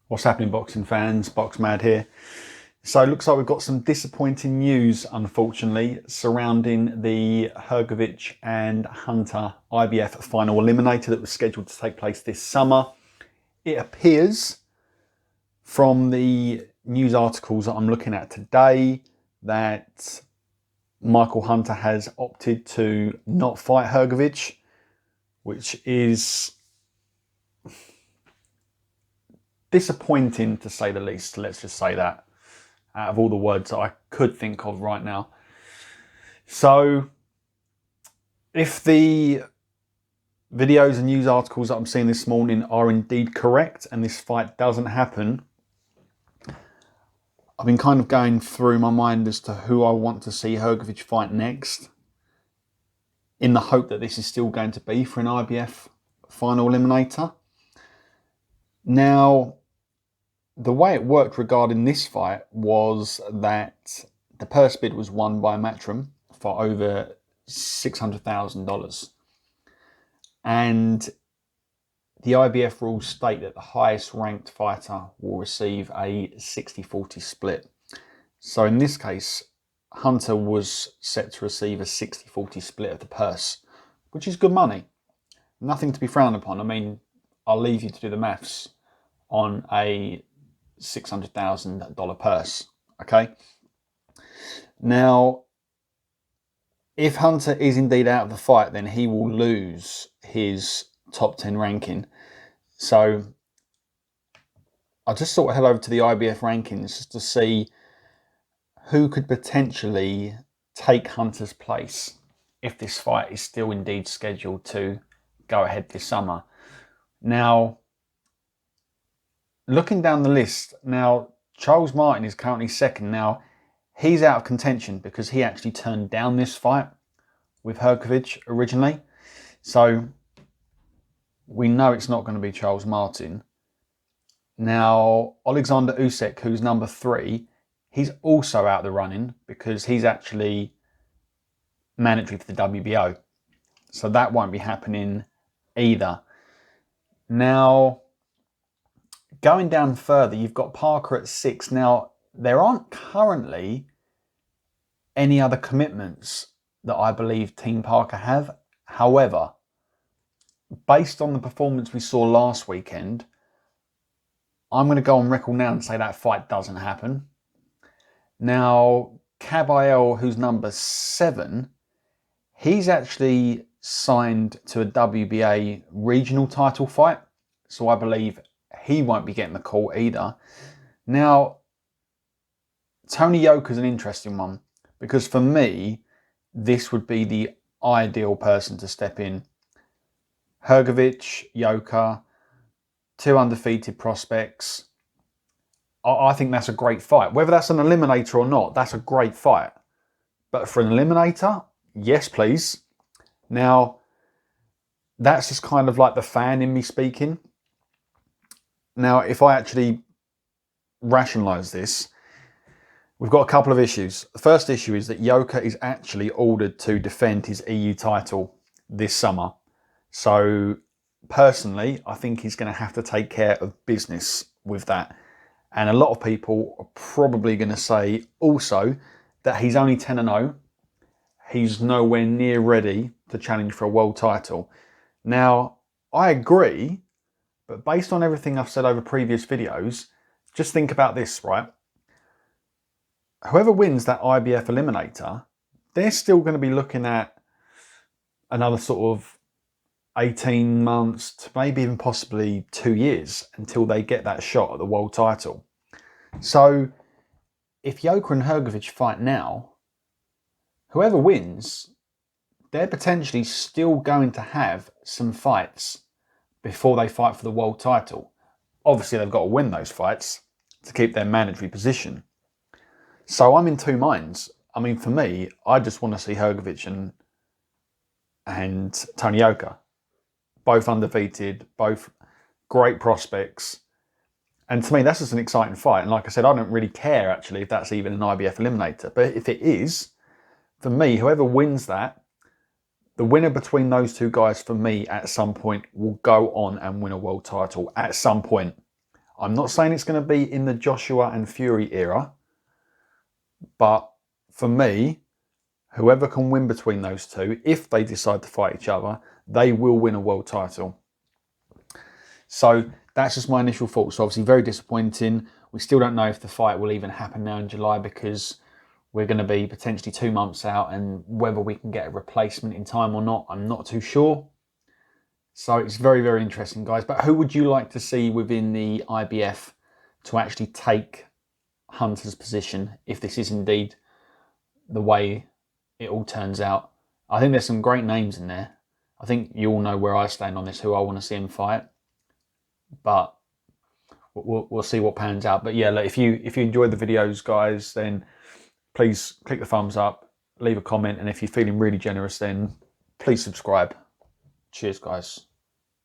What's happening, boxing fans? Box Mad here. So it looks like we've got some disappointing news, unfortunately, surrounding the Hrgovic and Hunter IBF final eliminator that was scheduled to take place this summer. It appears from the news articles that I'm looking at today that Michael Hunter has opted to not fight Hrgovic, which is disappointing to say the least. Let's just say that, out of all the words that I could think of right now. So if the videos and news articles that I'm seeing this morning are indeed correct and this fight doesn't happen, I've been kind of going through my mind as to who I want to see Hrgovic fight next, in the hope that this is still going to be for an IBF final eliminator. Now, the way it worked regarding this fight was that the purse bid was won by Matchroom for over $600,000. And the IBF rules state that the highest ranked fighter will receive a 60-40 split. So in this case, Hunter was set to receive a 60-40 split of the purse, which is good money. Nothing to be frowned upon. I mean, I'll leave you to do the maths on a $600,000 purse, okay? Now, if Hunter is indeed out of the fight, then he will lose his top 10 ranking. So I just sort of head over to the IBF rankings just to see who could potentially take Hunter's place if this fight is still indeed scheduled to go ahead this summer. Now, looking down the list, now Charles Martin is currently second. Now, he's out of contention because he actually turned down this fight with Hrgovic originally. So we know it's not going to be Charles Martin. Now, Alexander Usyk, who's number 3, he's also out of the running because he's actually mandatory for the WBO. So that won't be happening either. Now, going down further, you've got Parker at 6. Now, there aren't currently any other commitments that I believe Team Parker have. However, based on the performance we saw last weekend, I'm going to go on record now and say that fight doesn't happen. Now, Kabayel, who's number 7, he's actually signed to a WBA regional title fight. So I believe he won't be getting the call either. Now, Tony Yoka's an interesting one because for me, this would be the ideal person to step in. Hrgovic, Yoka, 2 undefeated prospects. I think that's a great fight. Whether that's an eliminator or not, that's a great fight. But for an eliminator, yes, please. Now, that's just kind of like the fan in me speaking. Now, if I actually rationalise this, we've got a couple of issues. The first issue is that Yoka is actually ordered to defend his EU title this summer. So, personally, I think he's going to have to take care of business with that. And a lot of people are probably going to say also that he's only 10-0. He's nowhere near ready to challenge for a world title. Now, I agree, but based on everything I've said over previous videos, just think about this, right? Whoever wins that IBF eliminator, they're still going to be looking at another sort of 18 months to maybe even possibly 2 years until they get that shot at the world title. So if Yoka and Hrgovic fight now, whoever wins, they're potentially still going to have some fights before they fight for the world title. Obviously, they've got to win those fights to keep their mandatory position. So I'm in two minds. I mean, for me, I just want to see Hrgovic and Tony Yoka. Both undefeated, both great prospects. And to me, that's just an exciting fight. And like I said, I don't really care, actually, if that's even an IBF eliminator. But if it is, for me, whoever wins that, the winner between those two guys, for me, at some point, will go on and win a world title. At some point. I'm not saying it's going to be in the Joshua and Fury era, but for me, whoever can win between those two, if they decide to fight each other, they will win a world title. So that's just my initial thoughts. So obviously very disappointing. We still don't know if the fight will even happen now in July, because we're going to be potentially 2 months out, and whether we can get a replacement in time or not, I'm not too sure. So it's very, very interesting, guys. But who would you like to see within the IBF to actually take Hunter's position, if this is indeed the way it all turns out? I think there's some great names in there. I think you all know where I stand on this, who I want to see him fight. But we'll see what pans out. But yeah, look, if you enjoyed the videos, guys, then please click the thumbs up, leave a comment, and if you're feeling really generous, then please subscribe. Cheers, guys.